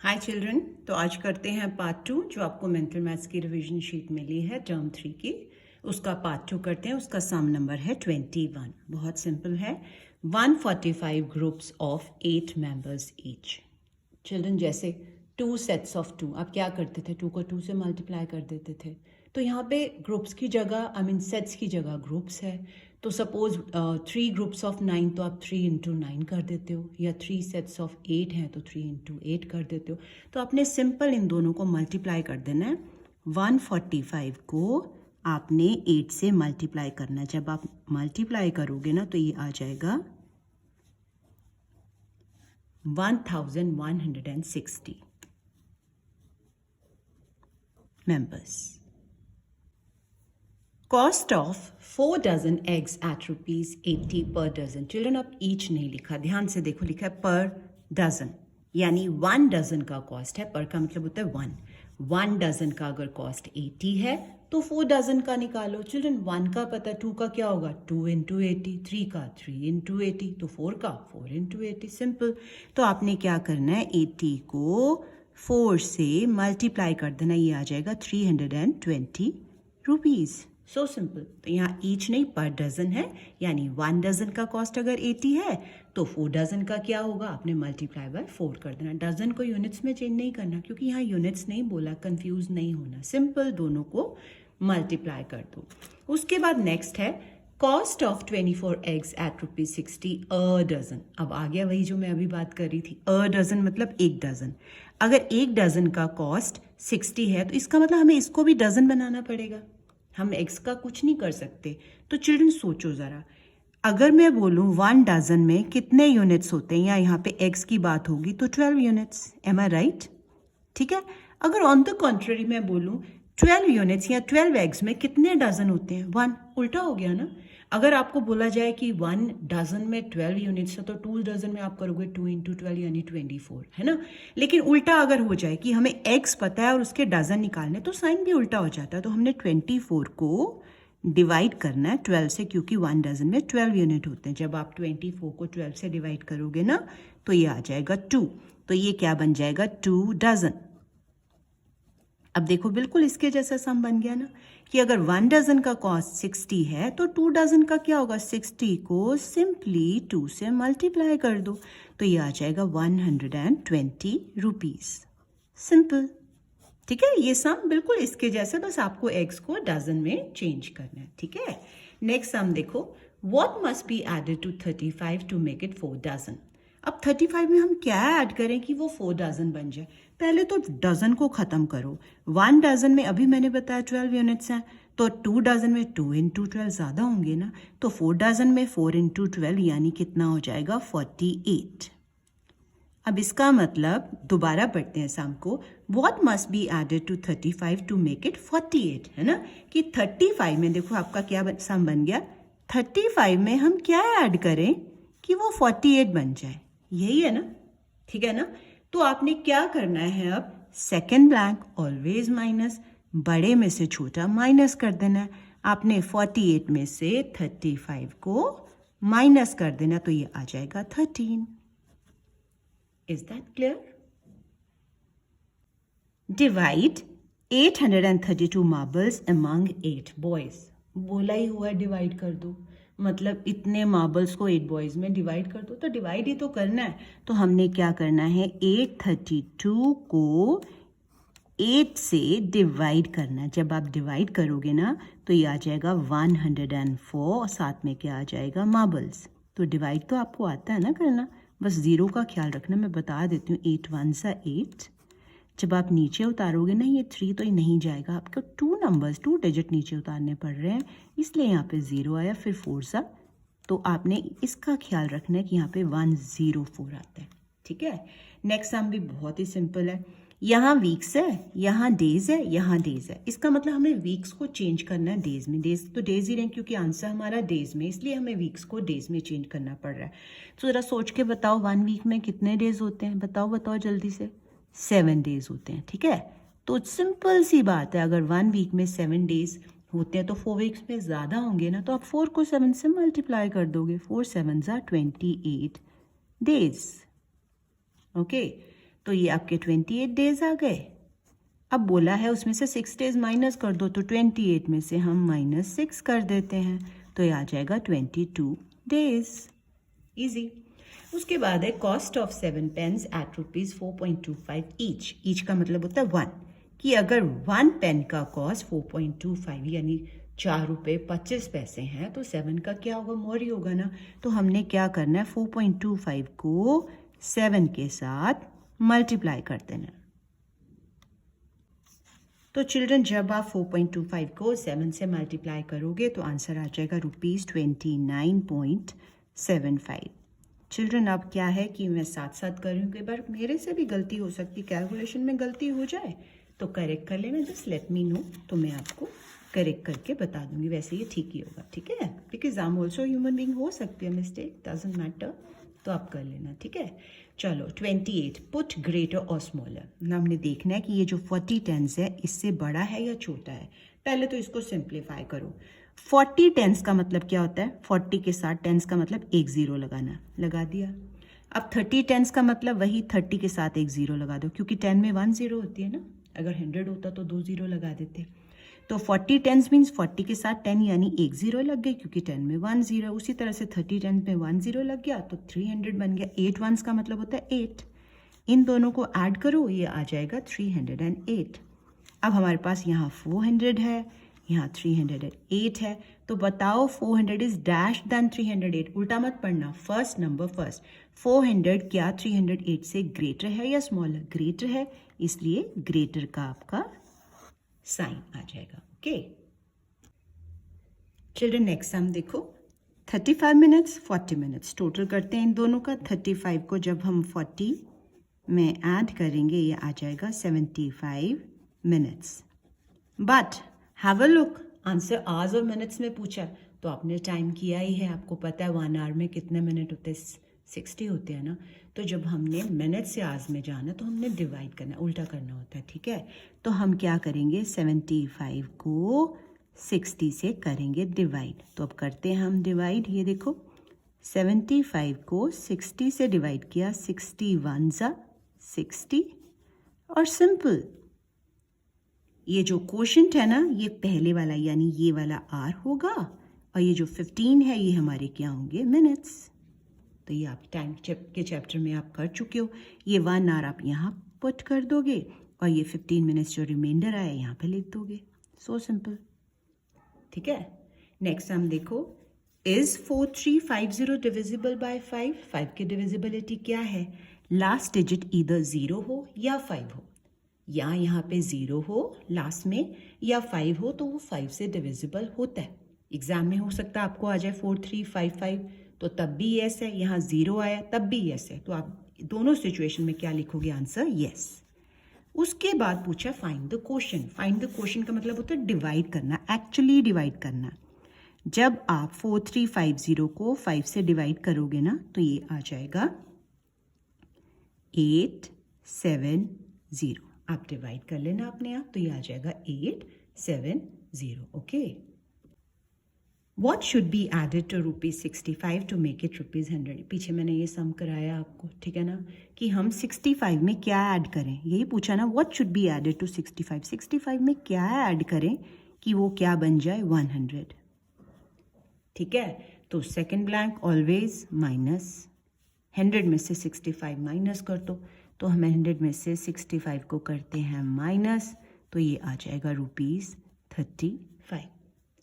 हाय children. तो आज करते हैं पार्ट 2 जो आपको मेंटल मैथ्स की रिवीजन शीट मिली है टर्म 3 की। उसका पार्ट 2 करते हैं। उसका सम नंबर है 21। बहुत सिंपल है। 145 groups of 8 members each. Children जैसे 2 सेट्स ऑफ 2, आप क्या करते थे? 2 को 2 से मल्टीप्लाई कर देते थे। तो यहाँ पे ग्रुप्स की जगह सेट्स की जगह ग्रुप्स है। तो सपोज 3 ग्रुप्स ऑफ 9 तो आप 3 इंटू 9 कर देते हो, या 3 सेट्स ऑफ 8 हैं तो 3 इंटू 8 कर देते हो। तो आपने सिंपल इन दोनों को मल्टीप्लाई कर देना है। 145 को आपने 8 से मल्टीप्लाई करना है। जब आप मल्टीप्लाई करोगे ना तो ये आ जाएगा 1160 members. Cost of 4 dozen eggs at ₹80 per dozen. Children अब ईच नहीं लिखा, ध्यान से देखो, लिखा है पर डजन, यानी 1 डजन का कॉस्ट है। पर का मतलब होता है 1 डजन का अगर कॉस्ट 80 है तो 4 डजन का निकालो। चिल्ड्रन 1 का पता, 2 का क्या होगा 2 इंटू 80, 3 का 3 इंटू 80, तो 4 का 4 इंटू 80। सिंपल। तो आपने क्या करना है, 80 को 4 से मल्टीप्लाई कर देना, ये आ जाएगा 320 रुपीज़। So simple. तो यहाँ ईच नहीं पर डजन है, यानी 1 डजन का कॉस्ट अगर 80 है तो 4 डजन का क्या होगा, आपने मल्टीप्लाई बाय 4 कर देना। डजन को यूनिट्स में चेंज नहीं करना, क्योंकि यहाँ यूनिट्स नहीं बोला, कंफ्यूज नहीं होना। सिंपल, दोनों को मल्टीप्लाई कर दो। उसके बाद नेक्स्ट है cost of 24 eggs at ₹60 a dozen. अब आ गया वही जो मैं अभी बात कर रही थी, अ डजन मतलब 1 डजन। अगर 1 डजन का कॉस्ट 60 है तो इसका मतलब हमें इसको भी डजन बनाना पड़ेगा। हम एक्स का कुछ नहीं कर सकते। तो चिल्ड्रन सोचो ज़रा, अगर मैं बोलूँ 1 डजन में कितने यूनिट्स होते हैं, या यहाँ पे एक्स की बात होगी तो 12 यूनिट्स। एम आई राइट? ठीक है। अगर ऑन द कॉन्ट्ररी मैं बोलूँ 12 यूनिट्स या 12 एग्स में कितने डजन होते हैं, 1, उल्टा हो गया ना। अगर आपको बोला जाए कि 1 डजन में 12 यूनिट्स है तो 2 डजन में आप करोगे 2 इंटू 12 यानी 24, है ना। लेकिन उल्टा अगर हो जाए कि हमें एक्स पता है और उसके डजन निकालने, तो साइन भी उल्टा हो जाता है। तो हमने 24 को डिवाइड करना है 12 से, क्योंकि 1 डजन में 12 यूनिट होते हैं। जब आप 24 को 12 से डिवाइड करोगे ना तो ये आ जाएगा 2। तो ये क्या बन जाएगा, 2 डजन। अब देखो बिल्कुल इसके जैसा सम बन गया ना, कि अगर 1 डजन का कॉस्ट 60 है तो 2 डजन का क्या होगा, 60 को सिंपली 2 से मल्टीप्लाई कर दो, तो ये आ जाएगा 120 रुपीज़। सिंपल। ठीक है, ये सम बिल्कुल इसके जैसे, बस आपको एक्स को डजन में चेंज करना है। ठीक है। नेक्स्ट सम देखो, what must be added to 35 to make it 4 dozen. अब 35 में हम क्या ऐड करें कि वो 4 डजन बन जाए। पहले तो डजन को ख़त्म करो। 1 डजन में अभी मैंने बताया 12 यूनिट्स हैं, तो 2 डजन में 2 इंटू 12 ज़्यादा होंगे ना, तो 4 डजन में 4 इंटू 12 यानी कितना हो जाएगा, 48। अब इसका मतलब दोबारा पढ़ते हैं सम को, what must be added to 35 to make it 48, है ना। कि 35 में देखो आपका क्या सम बन गया, 35 में हम क्या ऐड करें कि वो 48 बन जाए, यही है ना। ठीक है ना। तो आपने क्या करना है, अब सेकेंड ब्लैंक ऑलवेज माइनस, बड़े में से छोटा माइनस कर देना है। आपने 48 में से 35 को माइनस कर देना, तो ये आ जाएगा 13। Is that clear? Divide 832 marbles among 8 boys. बोला ही हुआ डिवाइड कर दो, मतलब इतने मार्बल्स को 8 बॉयज में डिवाइड कर दो। तो डिवाइड ही तो करना है। तो हमने क्या करना है, 832 को 8 से डिवाइड करना है। जब आप डिवाइड करोगे ना तो ये आ जाएगा 104, और साथ में क्या आ जाएगा, मार्बल्स। तो डिवाइड तो आपको आता है ना करना, बस ज़ीरो का ख्याल रखना। मैं बता देती हूँ, 8 1 सा 8। जब आप नीचे उतारोगे ना ये 3 तो ये नहीं जाएगा, आपको 2 नंबर्स 2 डिजिट नीचे उतारने पड़ रहे हैं, इसलिए यहाँ पे 0 आया, फिर 4 सा। तो आपने इसका ख्याल रखना है कि यहाँ पे 104 आता है। ठीक है। नेक्स्ट सम भी बहुत ही सिंपल है। यहाँ वीक्स है, यहाँ डेज है, यहाँ डेज है। इसका मतलब हमें वीक्स को चेंज करना है डेज में। डेज तो डेज ही रहें, क्योंकि आंसर हमारा डेज में, इसलिए हमें वीक्स को डेज में चेंज करना पड़ रहा है। तो ज़रा सोच के बताओ, 1 वीक में कितने डेज होते हैं, बताओ बताओ जल्दी से। 7 डेज होते हैं। ठीक है। तो सिंपल सी बात है, अगर 1 वीक में 7 डेज होते हैं तो 4 वीक्स में ज़्यादा होंगे ना, तो आप 4 को 7 से मल्टीप्लाई कर दोगे। 4 7 ज़ा 28 डेज। ओके। तो ये आपके 28 डेज आ गए। अब बोला है उसमें से 6 डेज माइनस कर दो, तो 28 में से हम -6 कर देते हैं, तो ये आ जाएगा 22 डेज। इजी। उसके बाद है cost of 7 pens at ₹4.25 each. Each का मतलब होता है 1, कि अगर 1 पेन का कॉस्ट 4.25 यानी ₹4.25 हैं, तो 7 का क्या होगा, मोर ही होगा ना। तो हमने क्या करना है, 4.25 को 7 के साथ मल्टीप्लाई कर देना। तो चिल्ड्रन जब आप 4.25 को 7 से मल्टीप्लाई करोगे तो आंसर आ जाएगा ₹29.75। चिल्ड्रन अब क्या है कि मैं साथ साथ कर रही हूँ, कई बार मेरे से भी गलती हो सकती, कैलकुलेशन में गलती हो जाए तो करेक्ट कर लेना, जस्ट लेट मी नो, तो मैं आपको करेक्ट करके बता दूंगी। वैसे ये ठीक ही होगा, ठीक है, because I am also human being, हो सकती है मिस्टेक, डजंट मैटर, तो आप कर लेना, ठीक है। चलो 28, पुट ग्रेटर और स्मॉलर। हमने देखना है कि ये जो 40 टेंस है इससे बड़ा है या छोटा है। पहले तो इसको सिंप्लीफाई करो। 40 टेंस का मतलब क्या होता है, 40 के साथ टेंस का मतलब एक जीरो लगाना, लगा दिया। अब 30 टेंस का मतलब वही 30 के साथ एक जीरो लगा दो, क्योंकि 10 में 1 जीरो होती है ना, अगर 100 होता तो 2 जीरो लगा देते। तो 40 टेंस मीन्स 40 के साथ 10 यानी एक जीरो लग गई, क्योंकि 10 में 1 जीरो। उसी तरह से 30 टेंस में 1 जीरो लग गया तो 300 बन गया। 8 वंस का मतलब होता है 8। इन दोनों को ऐड करो, ये आ जाएगा 308। अब हमारे पास यहाँ 400 है, यहाँ 308 है, तो बताओ 400 इज डैश देन 308। उल्टा मत पढ़ना, फर्स्ट नंबर फर्स्ट। 400 क्या 308 से ग्रेटर है या स्मॉलर, ग्रेटर है, इसलिए ग्रेटर का आपका साइन आ जाएगा। ओके चिल्ड्रन, नेक्स्ट सम देखो। 35 मिनट्स 40 मिनट्स टोटल करते हैं इन दोनों का। 35 को जब हम 40 में ऐड करेंगे ये आ जाएगा 75 minutes. But have a look, answer hours और मिनट्स में पूछा तो आपने टाइम किया ही है, आपको पता है 1 आवर में कितने मिनट होते हैं, 60 होते हैं ना। तो जब हमने मिनट से आवर्स में जाना तो हमने डिवाइड करना, उल्टा करना होता है, ठीक है। तो हम क्या करेंगे, 75 को 60 से करेंगे डिवाइड। तो अब करते हैं हम डिवाइड। ये देखो 75 को 60 से डिवाइड किया, 61 ज़ा 60, और सिंपल ये जो क्वोशंट है ना, ये पहले वाला यानी ये वाला आर होगा, और ये जो 15 है ये हमारे क्या होंगे, मिनट्स। तो ये आप टाइम के चैप्टर में आप कर चुके हो। ये 1 आवर आप यहाँ पुट कर दोगे, और ये 15 मिनट्स जो रिमाइंडर आया यहाँ पे लिख दोगे। सो सिंपल, ठीक है। नेक्स्ट हम देखो, इज 4350 डिविजिबल बाय 5। 5 की डिविजिबिलिटी क्या है, लास्ट डिजिट इधर 0 हो या 5 हो, या यहाँ पे 0 हो लास्ट में या 5 हो, तो वो 5 से डिविजिबल होता है। एग्जाम में हो सकता है आपको आ जाए 4355, तो तब भी यस है, यहाँ 0 आया तब भी यस है, तो आप दोनों सिचुएशन में क्या लिखोगे, आंसर यस। उसके बाद पूछा find the quotient. Find the quotient का मतलब होता है डिवाइड करना, एक्चुअली डिवाइड करना। जब आप 4350 को 5 से डिवाइड करोगे ना, तो ये आ जाएगा 870। आप डिवाइड कर लेना अपने आप, तो ये आ जाएगा 870। Okay, What should be added to ₹65 to make it ₹100? पीछे मैंने ये सम कराया आपको, ठीक है ना, कि हम 65 में क्या ऐड करें, यही पूछा ना। What should be added to 65? 65 में क्या ऐड करें कि वो क्या बन जाए, 100, ठीक है। तो सेकंड ब्लैंक ऑलवेज माइनस, 100 में से 65 माइनस कर दो, तो हम 100 में से 65 को करते हैं माइनस, तो ये आ जाएगा ₹35।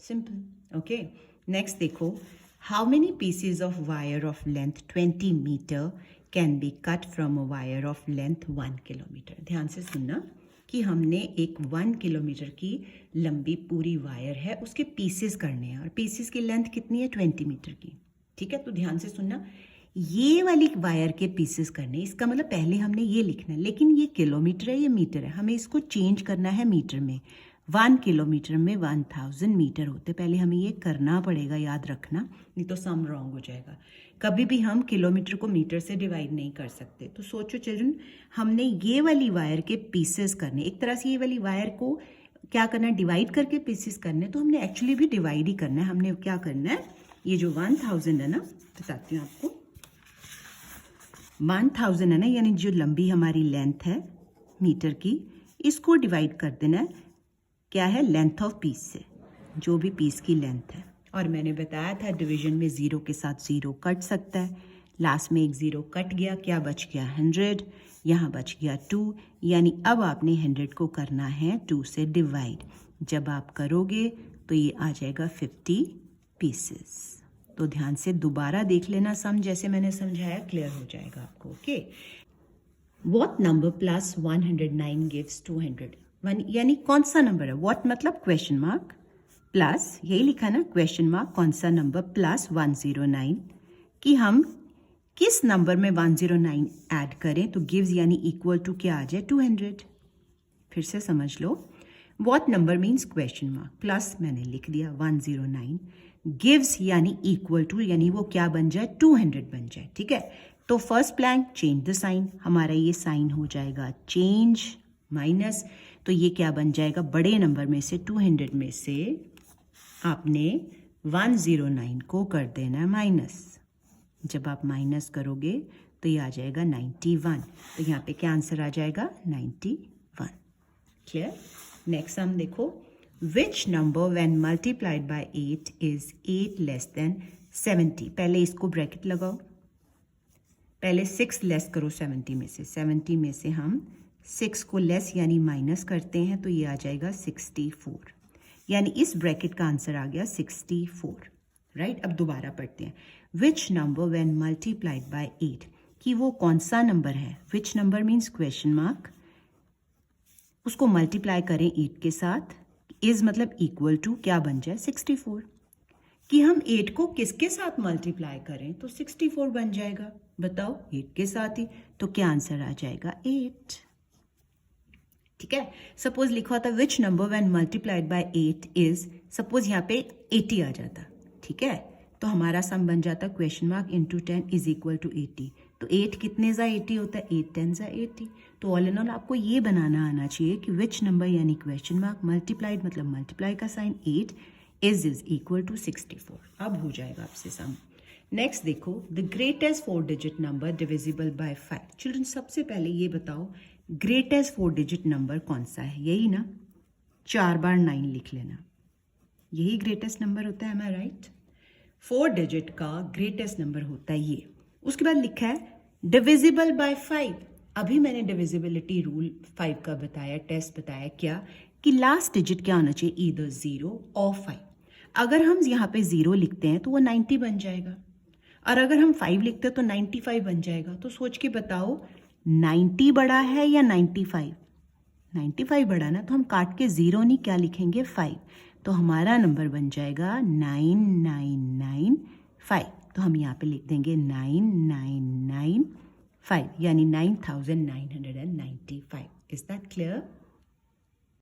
Simple, okay. नेक्स्ट देखो, how many pieces of wire of length 20 metre can be cut from a wire of length 1 kilometre. ध्यान से सुनना कि हमने एक 1 किलोमीटर की लंबी पूरी वायर है, उसके पीसेस करने हैं, और पीसेस की लेंथ कितनी है, 20 मीटर की, ठीक है। तो ध्यान से सुनना, ये वाली वायर के पीसेस करने, इसका मतलब पहले हमने ये लिखना है, लेकिन ये किलोमीटर है, ये मीटर है, हमें इसको चेंज करना है मीटर में। 1 किलोमीटर में 1000 मीटर होते, पहले हमें ये करना पड़ेगा, याद रखना, नहीं तो सम रॉन्ग हो जाएगा। कभी भी हम किलोमीटर को मीटर से डिवाइड नहीं कर सकते। तो सोचो चिल्ड्रन, हमने ये वाली वायर के पीसेस करने, एक तरह से ये वाली वायर को क्या करना है, डिवाइड करके पीसेस करने, तो हमने एक्चुअली भी डिवाइड ही करना है। हमने क्या करना है, ये जो 1000 है ना, बताती हूँ आपको, 1000 है ना, यानी जो लंबी हमारी लेंथ है मीटर की, इसको डिवाइड कर देना है क्या है, लेंथ ऑफ पीस से, जो भी पीस की लेंथ है। और मैंने बताया था डिवीजन में 0 के साथ 0 कट सकता है, लास्ट में एक 0 कट गया, क्या बच गया 100, यहाँ बच गया 2, यानी अब आपने 100 को करना है 2 से डिवाइड। जब आप करोगे तो ये आ जाएगा 50 पीसेस। तो ध्यान से दोबारा देख लेना सम, जैसे मैंने समझाया क्लियर हो जाएगा आपको। Okay, what number plus 109 gives 200, यानी कौन सा नंबर है, व्हाट मतलब क्वेश्चन मार्क, प्लस यही लिखा ना क्वेश्चन मार्क, कौन सा नंबर प्लस 109, कि हम किस नंबर में 109 ऐड करें तो गिव्स यानी इक्वल टू क्या आ जाए 200। फिर से समझ लो, what number means question mark, plus मैंने लिख दिया 109, गिव्स यानी इक्वल टू, यानी वो क्या बन जाए 200 बन जाए। ठीक है, तो first blank change the sign, हमारा ये साइन हो जाएगा चेंज माइनस, तो ये क्या बन जाएगा, बड़े नंबर में से 200 में से आपने 109 को कर देना है माइनस। जब आप माइनस करोगे तो ये आ जाएगा 91, तो यहाँ पे क्या आंसर आ जाएगा 91। क्लियर। नेक्स्ट हम देखो, which number when multiplied by 8 is 8 less than 70। पहले इसको ब्रैकेट लगाओ, पहले 6 लेस करो 70 में से, 70 में से हम 6 को लेस यानी माइनस करते हैं तो ये आ जाएगा 64, यानी इस ब्रैकेट का आंसर आ गया 64। राइट, अब दोबारा पढ़ते हैं, which number when multiplied by 8, कि वो कौन सा नंबर है, which number means question mark, उसको मल्टीप्लाई करें 8 के साथ, इज मतलब इक्वल टू क्या बन जाए 64, कि हम 8 को किसके साथ मल्टीप्लाई करें तो 64 बन जाएगा, बताओ 8 के साथ ही, तो क्या आंसर आ जाएगा 8। ठीक है, सपोज लिखा होता which number when multiplied by 8 is, suppose यहाँ पे 80 आ जाता, ठीक है, तो हमारा सम बन जाता question mark into 10 is equal to 80, तो 8 कितने जा 80 होता है, 8 10 जा 80। तो ऑल इन ऑल आपको ये बनाना आना चाहिए कि विच नंबर यानी क्वेश्चन मार्क, मल्टीप्लाइड मतलब मल्टीप्लाई का साइन, 8 इज इक्वल टू 64। अब हो जाएगा आपसे सम। नेक्स्ट देखो, the greatest 4 digit number divisible by 5। Children सबसे पहले ये बताओ ग्रेटेस्ट 4 डिजिट नंबर कौन सा है, यही ना, 4 बार 9 लिख लेना, यही ग्रेटेस्ट नंबर होता है, am I right? 4 डिजिट का ग्रेटेस्ट नंबर होता है ये। उसके बाद लिखा है डिविजिबल बाय 5। अभी मैंने डिविजिबिलिटी रूल 5 का बताया, टेस्ट बताया क्या, कि लास्ट डिजिट क्या होना चाहिए, ईदर 0 और 5। अगर हम यहाँ पे 0 लिखते हैं तो वो 90 बन जाएगा, और अगर हम 5 लिखते हैं तो 95 बन जाएगा। तो सोच के बताओ 90 बड़ा है या 95? 95 बड़ा ना, तो हम काट के 0 नहीं क्या लिखेंगे 5, तो हमारा नंबर बन जाएगा 9995। तो हम यहाँ पे लिख देंगे 9995, यानी 9995। Is that clear?